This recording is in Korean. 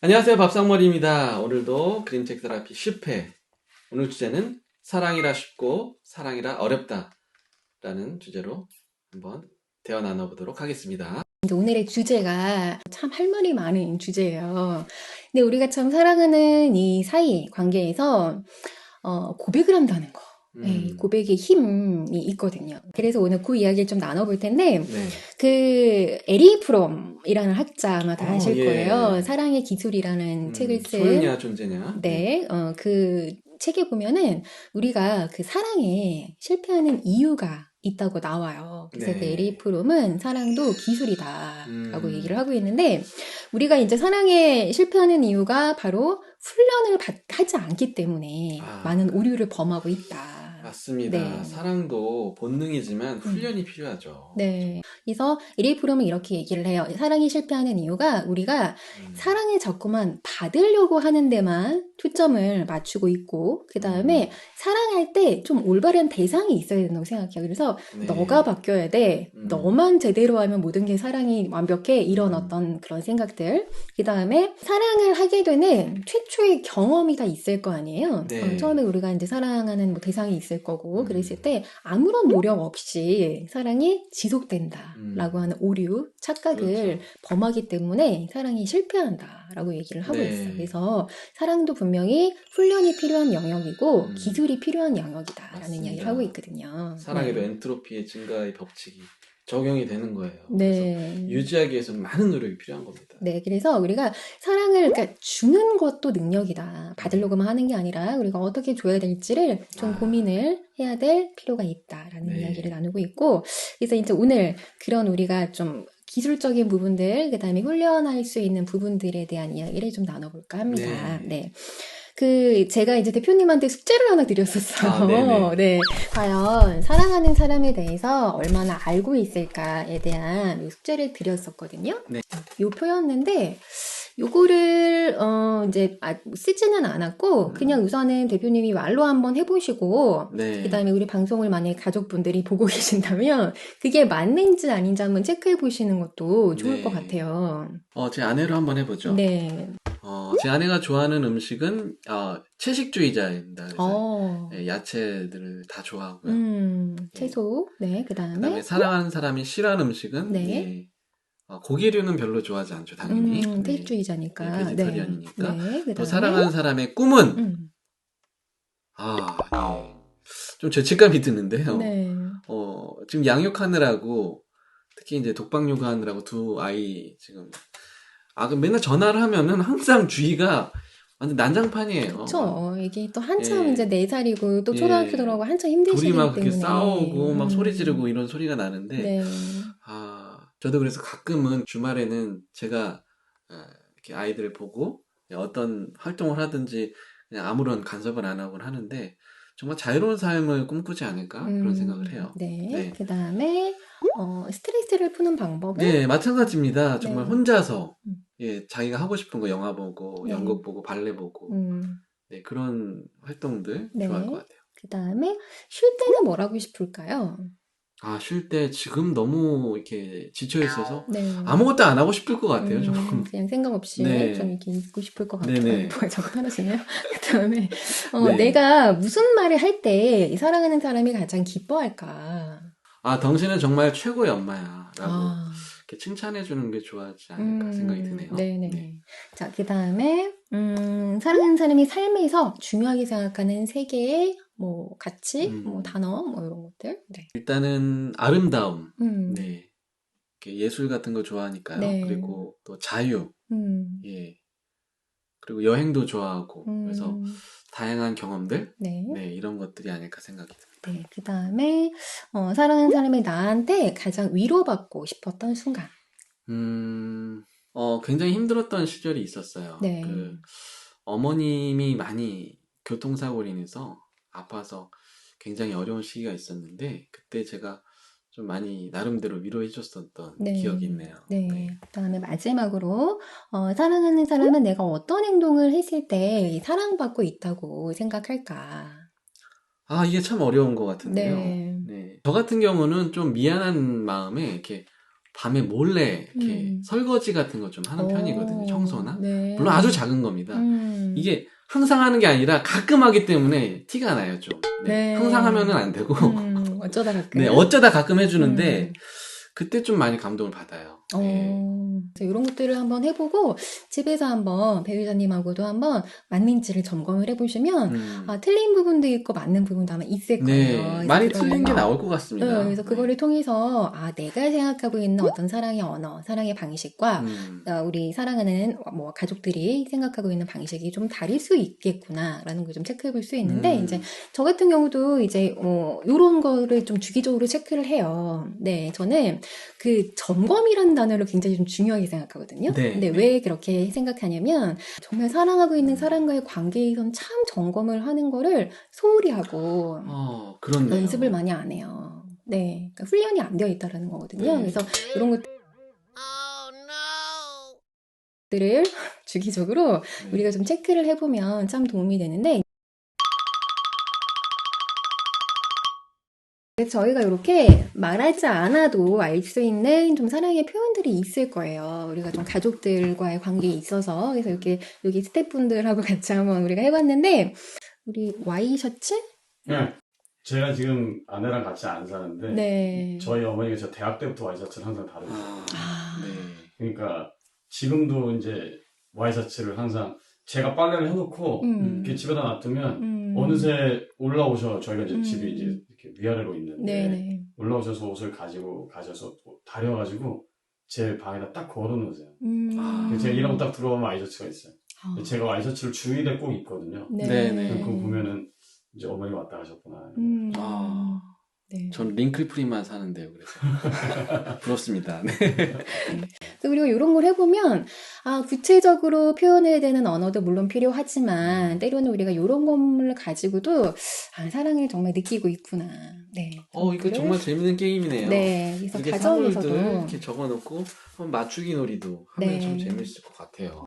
안녕하세요. 밥상머리입니다. 오늘도 그림책 테라피 10회. 오늘 주제는 사랑이라 쉽고 사랑이라 어렵다 라는 주제로 한번 대화 나눠보도록 하겠습니다. 이제 오늘의 주제가 참 할 말이 많은 주제예요. 근데 우리가 참 사랑하는 이 사이 관계에서 고백을 한다는 거. 네, 고백의 힘이 있거든요. 그래서 오늘 그 이야기를 좀 나눠볼 텐데, 네. 그 에리 프롬이라는 학자 아마 다 아실 예. 거예요. 사랑의 기술이라는 책을 쓴. 소유냐 존재냐. 네, 그 책에 보면은 우리가 그 사랑에 실패하는 이유가 있다고 나와요. 그래서 네. 그 에리 프롬은 사랑도 기술이다라고 얘기를 하고 있는데, 우리가 이제 사랑에 실패하는 이유가 바로 훈련을 하지 않기 때문에 많은 오류를 범하고 있다. 맞습니다. 네. 사랑도 본능이지만 훈련이 필요하죠. 네. 그래서 에리 프롬은 이렇게 얘기를 해요. 사랑이 실패하는 이유가 우리가 사랑을 자꾸만 받으려고 하는 데만 초점을 맞추고 있고, 그 다음에 사랑할 때 좀 올바른 대상이 있어야 된다고 생각해요. 그래서 네. 너가 바뀌어야 돼. 너만 제대로 하면 모든 게 사랑이 완벽해. 이런 어떤 그런 생각들. 그 다음에 사랑을 하게 되는 최초의 경험이 다 있을 거 아니에요. 네. 처음에 우리가 이제 사랑하는 뭐 대상이 있을 거고, 그랬을 때 아무런 노력 없이 사랑이 지속된다라고 하는 오류, 착각을 그렇죠. 범하기 때문에 사랑이 실패한다라고 얘기를 하고 네. 있어요. 그래서 사랑도 분명히 훈련이 필요한 영역이고 기술이 필요한 영역이다라는 맞습니다. 이야기를 하고 있거든요. 사랑에도 엔트로피의 증가의 법칙이 적용이 되는 거예요. 네. 그래서 유지하기 위해서 많은 노력이 필요한 겁니다. 네, 그래서 우리가 사랑을 그러니까 주는 것도 능력이다. 받으려고만 하는 게 아니라 우리가 어떻게 줘야 될지를 좀 고민을 해야 될 필요가 있다라는 네. 이야기를 나누고 있고, 그래서 이제 오늘 그런 우리가 좀 기술적인 부분들, 그 다음에 훈련할 수 있는 부분들에 대한 이야기를 좀 나눠볼까 합니다. 네. 제가 이제 대표님한테 숙제를 하나 드렸었어요. 네. 과연 사랑하는 사람에 대해서 얼마나 알고 있을까에 대한 숙제를 드렸었거든요. 네. 요 표였는데, 요거를, 이제, 쓰지는 않았고, 그냥 우선은 대표님이 말로 한번 해보시고, 네. 그 다음에 우리 방송을 만약에 가족분들이 보고 계신다면, 그게 맞는지 아닌지 한번 체크해보시는 것도 좋을 것 같아요. 제 아내로 한번 해보죠. 네. 제 아내가 좋아하는 음식은 채식주의자입니다. 그래서 야채들을 다 좋아하고요. 채소. 네, 그다음에 사랑하는 사람이 싫어하는 음식은 네. 고기류는 별로 좋아하지 않죠, 당연히. 태식주의자니까. 베지터리언이니까. 네. 또 사랑하는 사람의 꿈은 좀 죄책감이 드는데요. 네. 지금 양육하느라고 특히 이제 독박 육아하느라고 두 아이 지금 그럼 맨날 전화를 하면은 항상 주위가 완전 난장판이에요. 그렇죠. 이게 또 한참 이제 4살이고 또 초등학교 들어가고 한참 힘드시기 둘이 막 때문에 그렇게 싸우고 막 소리 지르고 이런 소리가 나는데 네. 저도 그래서 가끔은 주말에는 제가 이렇게 아이들을 보고 어떤 활동을 하든지 그냥 아무런 간섭을 안 하곤 하는데 정말 자유로운 삶을 꿈꾸지 않을까 그런 생각을 해요. 네. 그 다음에 스트레스를 푸는 방법은? 네, 마찬가지입니다. 정말 혼자서 자기가 하고 싶은 거 영화 보고 연극 보고 발레 보고 그런 활동들 좋아할 것 같아요. 그 다음에 쉴 때는 뭘 하고 싶을까요? 쉴 때 지금 너무 이렇게 지쳐 있어서 아무것도 안 하고 싶을 것 같아요. 그냥 생각 없이 좀 이렇게 있고 싶을 것 같아요. 네네. 뭐가 자꾸 떨어지네요. 그 다음에 내가 무슨 말을 할 때 사랑하는 사람이 가장 기뻐할까? 당신은 정말 최고의 엄마야 라고 이렇게 칭찬해주는 게 좋아하지 않을까 생각이 드네요. 네네. 자, 그 다음에 사랑하는 사람이 삶에서 중요하게 생각하는 세 개의 뭐 가치, 뭐 단어, 뭐 이런 것들. 네. 일단은 아름다움, 네, 예술 같은 거 좋아하니까요. 네. 그리고 또 자유, 그리고 여행도 좋아하고 그래서 다양한 경험들, 네, 이런 것들이 아닐까 생각이 듭니다. 네, 그 다음에 사랑하는 사람이 나한테 가장 위로받고 싶었던 순간. 굉장히 힘들었던 시절이 있었어요. 네. 어머님이 많이 교통사고로 인해서 아파서 굉장히 어려운 시기가 있었는데 그때 제가 좀 많이 나름대로 위로해 줬었던 기억이 있네요. 네. 그 다음에 마지막으로 사랑하는 사람은 내가 어떤 행동을 했을 때 사랑받고 있다고 생각할까? 이게 참 어려운 것 같은데요. 저 같은 경우는 좀 미안한 마음에 이렇게 밤에 몰래 이렇게 설거지 같은 거 좀 하는 편이거든요. 청소나. 물론 아주 작은 겁니다. 이게 항상 하는 게 아니라 가끔 하기 때문에 티가 나요, 좀. 네. 항상 하면은 안 되고. 어쩌다 가끔. 네, 어쩌다 가끔 해주는데, 그때 좀 많이 감동을 받아요. 네. 이런 것들을 한번 해보고 집에서 한번 배우자님하고도 한번 맞는지를 점검을 해보시면 틀린 부분도 있고 맞는 부분도 아마 있을 거예요. 네, 많이 틀린 게 나올 것 같습니다. 그래서 그거를 통해서 내가 생각하고 있는 어떤 사랑의 언어, 사랑의 방식과 우리 사랑하는 뭐 가족들이 생각하고 있는 방식이 좀 다를 수 있겠구나라는 걸 좀 체크해볼 수 있는데 이제 저 같은 경우도 이제 이런 거를 좀 주기적으로 체크를 해요. 네, 저는 그 점검이라는 단어를 굉장히 좀 중요하게 생각하거든요. 네. 근데 왜 그렇게 생각하냐면 정말 사랑하고 있는 사람과의 관계에선 참 점검을 하는 거를 소홀히 하고 그렇네요. 연습을 많이 안 해요. 네, 그러니까 훈련이 안 되어 있다라는 거거든요. 네. 그래서 이런 것들을 주기적으로 우리가 좀 체크를 해보면 참 도움이 되는데 저희가 이렇게 말하지 않아도 알 수 있는 좀 사랑의 표현들이 있을 거예요. 우리가 좀 가족들과의 관계에 있어서. 그래서 이렇게 여기 스태프분들하고 같이 한번 우리가 해봤는데, 우리 와이셔츠? 네. 제가 지금 아내랑 같이 안 사는데, 네. 저희 어머니가 저 대학 때부터 와이셔츠를 항상 다루고 네. 그러니까 지금도 이제 와이셔츠를 항상 제가 빨래를 해놓고 이렇게 집에다 놔두면 어느새 올라오셔. 저희가 이제 집이 이제 이렇게 위아래로 있는데 네네. 올라오셔서 옷을 가셔서 다려가지고 제 방에다 딱 걸어놓으세요. 제가 일하고 딱 들어오면 와이셔츠가 있어요. 제가 와이셔츠를 주일에 꼭 입거든요. 네네. 그거 보면은 이제 어머니 왔다 가셨구나. 네. 전 링클프리만 사는데요, 그래서. 부럽습니다. 네. 그리고 이런 걸 해보면, 구체적으로 표현해야 되는 언어도 물론 필요하지만, 때로는 우리가 이런 것을 가지고도, 사랑을 정말 느끼고 있구나. 네. 이거 정말 재밌는 게임이네요. 네. 그래서 이렇게 가정에서도. 사물들 이렇게 적어놓고, 한번 맞추기 놀이도 하면 네. 참 재밌을 것 같아요.